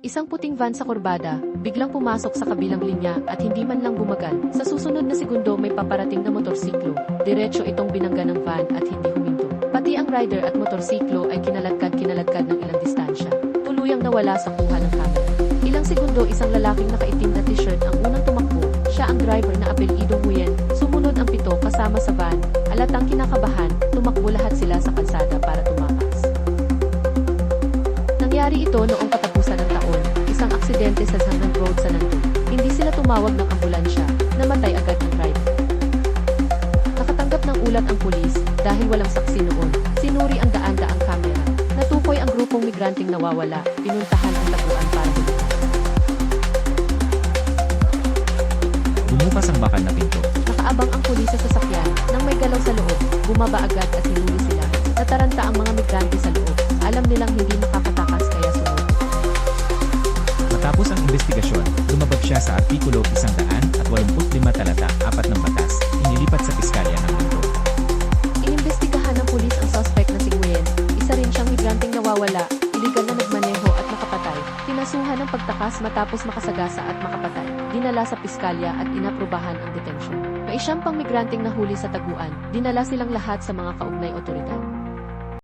Isang puting van sa kurbada, biglang pumasok sa kabilang linya at hindi man lang bumagal. Sa susunod na segundo may paparating na motorsiklo. Diretso itong binangga ng van at hindi huminto. Pati ang rider at motorsiklo ay kinaladkad ng ilang distansya. Tuluyang nawala sa kuha ng camera. Ilang segundo isang lalaking nakaitim na t-shirt ang unang tumakbo. Siya ang driver na apelyido Nguyen. Sumunod ang 7 kasama sa van. Halatang kinakabahan, tumakbo lahat sila sa kalsada para tumakas. Nangyari ito noong katapusan ng taon, isang aksidente sa Sanghan Road sa Nandun. Hindi sila tumawag ng ambulansya, namatay agad ang driver. Nakatanggap ng ulat ang pulis, dahil walang saksi noon, sinuri ang daan-daang kamera. Natukoy ang grupong migranteng nawawala, pinuntahan ang taguan para hulugan. Bumukas ang bakal na pinto. Nakaabang ang pulis sa sasakyan, nang may galaw sa loob, bumaba agad at hinuli sila. Nataranta ang mga migrante sa loob, alam nilang hindi makakatakas kaya sumunod. Matapos ang investigasyon, lumabag siya sa Artikulo 185 talata 4 ng batas, inilipat sa piskalya ng mundo. Inimbestigahan ng pulis ang suspect na si Nguyen, isa rin siyang migranteng nawawala, iligal na nagmaneho at nakapatay. Kinasuhan ng pagtakas matapos makasagasa at makapatay. Dinala sa piskalya at inaprubahan ang detention. May 9 pang migranteng nahuli sa taguan, dinala silang lahat sa mga kaugnay otoridad.